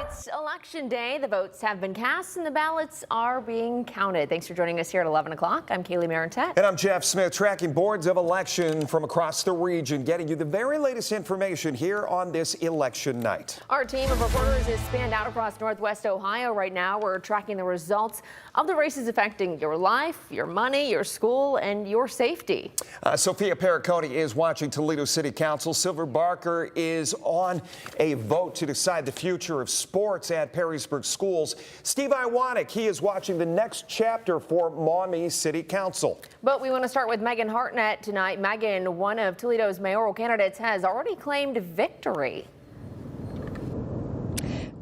It's election day. The votes have been cast and the ballots are being counted. Thanks for joining us here at 11 o'clock. I'm Kaylee Marintet. And I'm Jeff Smith, tracking boards of election from across the region, getting you the very latest information here on this election night. Our team of reporters is spanned out across Northwest Ohio right now. We're tracking the results of the races affecting your life, your money, your school, and your safety. Sophia Perricone is watching Toledo City Council. Silver Barker is on a vote to decide the future of sports at Perrysburg schools. Steve Iwanek, he is watching the next chapter for Maumee City Council. But we want to start with Megan Hartnett tonight. Megan, one of Toledo's mayoral candidates, has already claimed victory.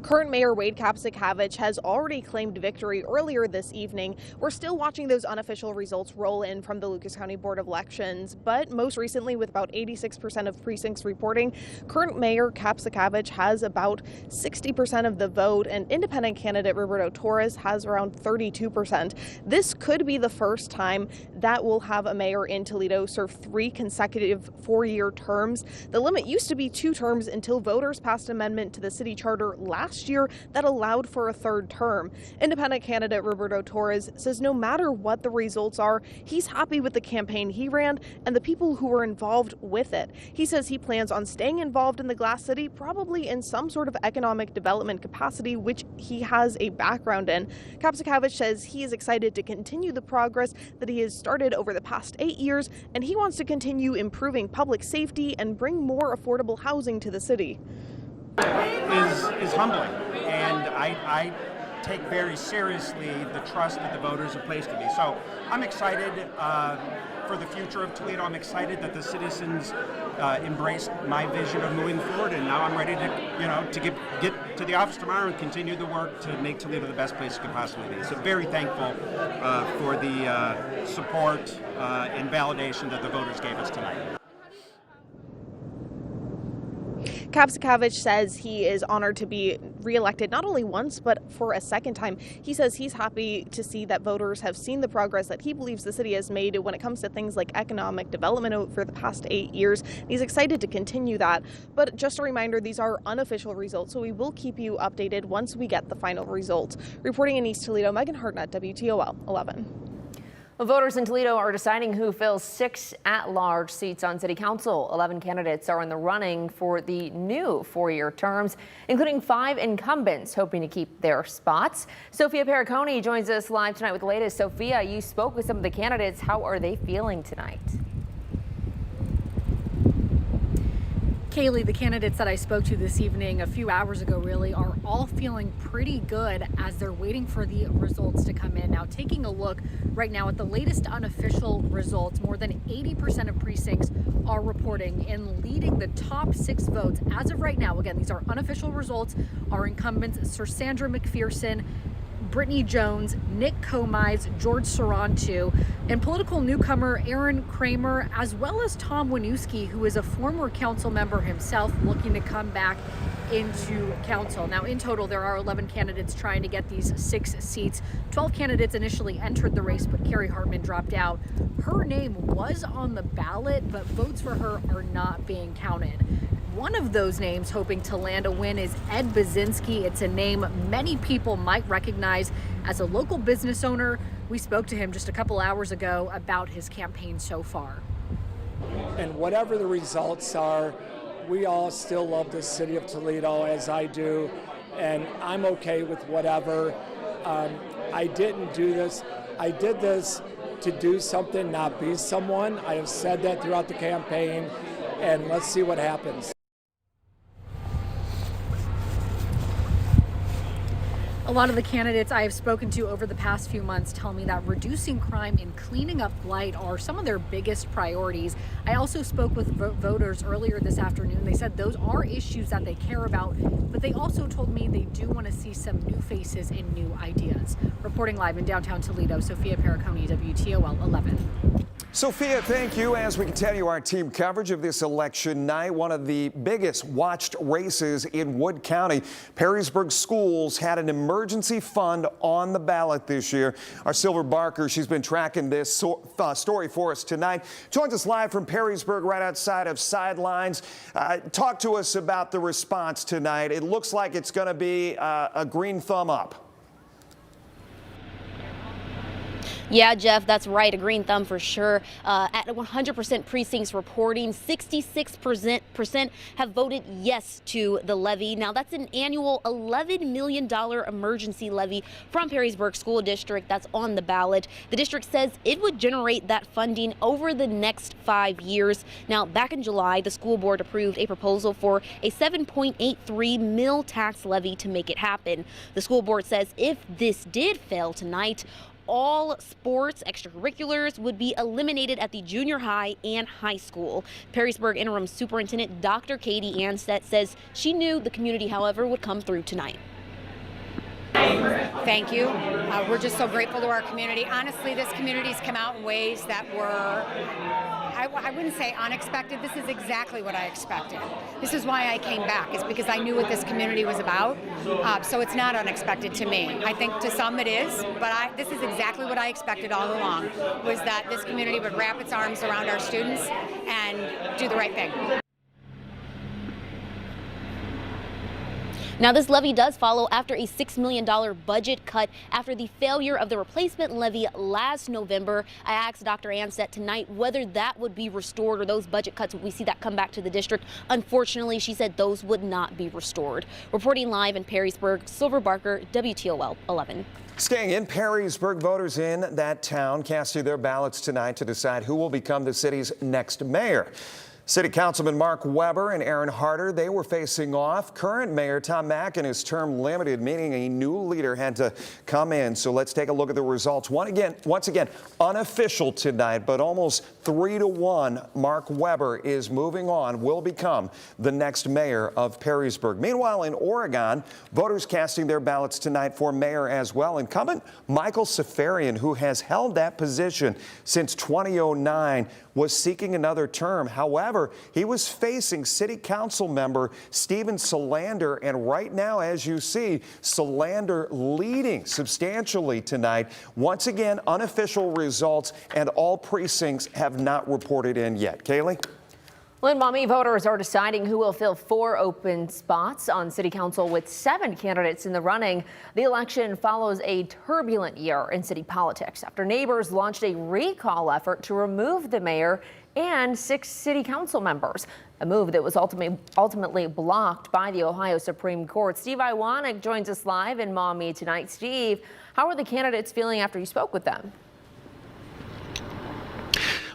Current Mayor Wade Kapsakavich has already claimed victory earlier this evening. We're still watching those unofficial results roll in from the Lucas County Board of Elections, but most recently, with about 86% of precincts reporting, current Mayor Kapsakavich has about 60% of the vote, and independent candidate Roberto Torres has around 32%. This could be the first time that we'll have a mayor in Toledo serve 3 consecutive 4-year terms. The limit used to be 2 terms until voters passed an amendment to the city charter last year that allowed for a 3rd term. Independent candidate Roberto Torres says no matter what the results are, he's happy with the campaign he ran and the people who were involved with it. He says he plans on staying involved in the Glass City, probably in some sort of economic development capacity, which he has a background in. Kapsakavich says he is excited to continue the progress that he has started over the past 8 years, and he wants to continue improving public safety and bring more affordable housing to the city. Is humbling, and I take very seriously the trust that the voters have placed in me. So I'm excited for the future of Toledo. I'm excited that the citizens embraced my vision of moving forward, and now I'm ready to get to the office tomorrow and continue the work to make Toledo the best place it could possibly be. So very thankful for the support and validation that the voters gave us tonight. Kapsakavich says he is honored to be reelected not only once, but for a 2nd time. He says he's happy to see that voters have seen the progress that he believes the city has made when it comes to things like economic development over the past 8 years. He's excited to continue that. But just a reminder, these are unofficial results, so we will keep you updated once we get the final results. Reporting in East Toledo, Megan Hartnett, WTOL 11. Well, voters in Toledo are deciding who fills 6 at-large seats on City Council. 11 candidates are in the running for the new 4-year terms, including 5 incumbents hoping to keep their spots. Sophia Perricone joins us live tonight with the latest. Sophia, you spoke with some of the candidates. How are they feeling tonight? Kaylee, the candidates that I spoke to this evening a few hours ago really are all feeling pretty good as they're waiting for the results to come in. Now, taking a look right now at the latest unofficial results, more than 80% of precincts are reporting and leading the top 6 votes. As of right now, again, these are unofficial results, are incumbents Sir Sandra McPherson, Brittany Jones, Nick Comise, George Sarantu, and political newcomer Aaron Kramer, as well as Tom Winooski, who is a former council member himself looking to come back into council. Now, in total, there are 11 candidates trying to get these 6 seats. 12 candidates initially entered the race, but Carrie Hartman dropped out. Her name was on the ballot, but votes for her are not being counted. One of those names hoping to land a win is Ed Bazinski. It's a name many people might recognize as a local business owner. We spoke to him just a couple hours ago about his campaign so far. And whatever the results are, we all still love the city of Toledo, as I do, and I'm okay with whatever. I didn't do this. I did this to do something, not be someone. I have said that throughout the campaign, and let's see what happens. A lot of the candidates I have spoken to over the past few months tell me that reducing crime and cleaning up blight are some of their biggest priorities. I also spoke with voters earlier this afternoon. They said those are issues that they care about, but they also told me they do want to see some new faces and new ideas. Reporting live in downtown Toledo, Sophia Perricone, WTOL 11. Sophia, thank you. As we continue our team coverage of this election night, one of the biggest watched races in Wood County, Perrysburg Schools had an emergency fund on the ballot this year. Our Silver Barker, she's been tracking this story for us tonight. Joins us live from Perrysburg, right outside of Sidelines. Talk to us about the response tonight. It looks like it's going to be a green thumb up. Yeah, Jeff, that's right. A green thumb for sure. At 100% precincts reporting, 66% have voted yes to the levy. Now, that's an annual $11 million emergency levy from Perrysburg School District that's on the ballot. The district says it would generate that funding over the next 5 years. Now, back in July, the school board approved a proposal for a $7.83 mil tax levy to make it happen. The school board says if this did fail tonight, all sports extracurriculars would be eliminated at the junior high and high school. Perrysburg Interim Superintendent Dr. Katie Ansett says she knew the community, however, would come through tonight. Thank you. We're just so grateful to our community. Honestly, this community's come out in ways that were, I wouldn't say unexpected. This is exactly what I expected. This is why I came back. It's because I knew what this community was about. So it's not unexpected to me. I think to some it is, but this is exactly what I expected all along, was that this community would wrap its arms around our students and do the right thing. Now, this levy does follow after a $6 million budget cut after the failure of the replacement levy last November. I asked Dr. Ansett tonight whether that would be restored or those budget cuts, would we see that come back to the district. Unfortunately, she said those would not be restored. Reporting live in Perrysburg, Silver Barker, WTOL 11. Staying in Perrysburg, voters in that town casting their ballots tonight to decide who will become the city's next mayor. City Councilman Mark Weber and Aaron Harder, they were facing off. Current Mayor Tom Mackin is term limited, meaning a new leader had to come in. So let's take a look at the results. Once again, unofficial tonight, but almost 3-1. Mark Weber is moving on, will become the next mayor of Perrysburg. Meanwhile, in Oregon, voters casting their ballots tonight for mayor as well. Incumbent Michael Safarian, who has held that position since 2009, was seeking another term. However, he was facing City Council member Stephen Solander, and right now, as you see, Solander leading substantially tonight. Once again, unofficial results, and all precincts have not reported in yet. Kaylee? Lynn, Mommy, voters are deciding who will fill 4 open spots on City Council with 7 candidates in the running. The election follows a turbulent year in city politics after neighbors launched a recall effort to remove the mayor and 6 city council members, a move that was ultimately blocked by the Ohio Supreme Court. Steve Iwanek joins us live in Mommy tonight. Steve, how are the candidates feeling after you spoke with them?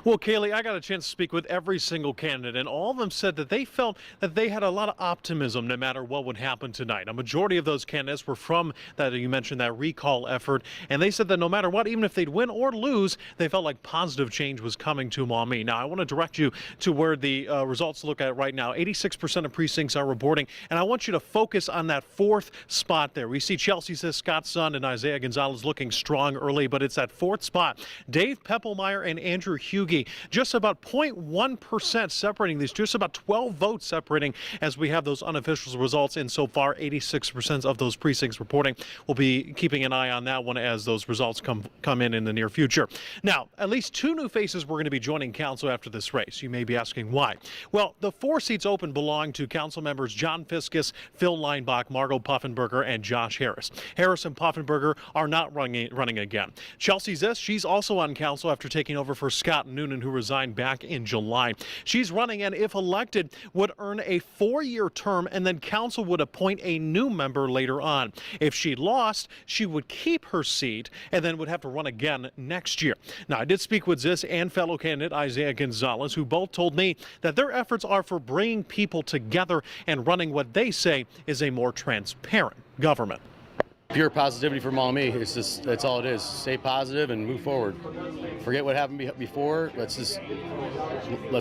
Well, Kaylee, I got a chance to speak with every single candidate, and all of them said that they felt that they had a lot of optimism no matter what would happen tonight. A majority of those candidates were from that, you mentioned, that recall effort, and they said that no matter what, even if they'd win or lose, they felt like positive change was coming to Maumee. Now, I want to direct you to where the results look at right now. 86% of precincts are reporting, and I want you to focus on that 4th spot there. We see Chelsea says Scott Sun and Isaiah Gonzalez looking strong early, but it's that 4th spot. Dave Peppelmeyer and Andrew Hughey, just about 0.1% separating these two, just about 12 votes separating as we have those unofficial results in so far. 86% of those precincts reporting. We'll be keeping an eye on that one as those results come in the near future. Now, at least 2 new faces were going to be joining council after this race. You may be asking why. Well, the 4 seats open belong to council members John Fiskus, Phil Leinbach, Margot Puffenberger, and Josh Harris. Harris and Puffenberger are not running again. Chelsea Ziss, she's also on council after taking over for Scott Noonan, who resigned back in July. She's running, and if elected, would earn a 4-year term, and then council would appoint a new member later on. If she lost, she would keep her seat and then would have to run again next year. Now, I did speak with Ziss and fellow candidate Isaiah Gonzalez, who both told me that their efforts are for bringing people together and running what they say is a more transparent government. Pure positivity for Maumee. That's all it is. Stay positive and move forward. Forget what happened before. Let's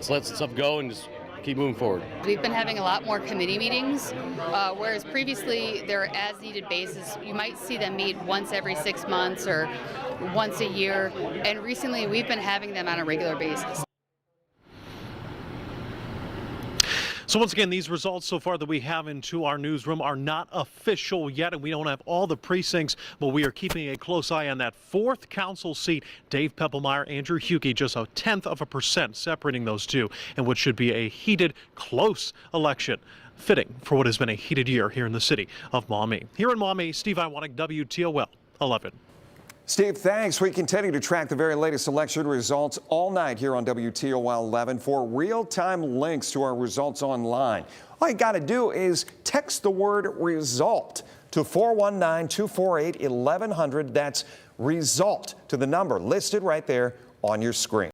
let stuff go and just keep moving forward. We've been having a lot more committee meetings, whereas previously they're as needed basis. You might see them meet once every 6 months or once a year, and recently we've been having them on a regular basis. So once again, these results so far that we have into our newsroom are not official yet, and we don't have all the precincts, but we are keeping a close eye on that 4th council seat. Dave Peppelmeyer, Andrew Huke, just 0.1% separating those two, and what should be a heated, close election. Fitting for what has been a heated year here in the city of Maumee. Here in Maumee, Steve Iwanek, WTOL 11. Steve, thanks. We continue to track the very latest election results all night here on WTOL 11. For real-time links to our results online, all you got to do is text the word RESULT to 419-248-1100. That's RESULT to the number listed right there on your screen.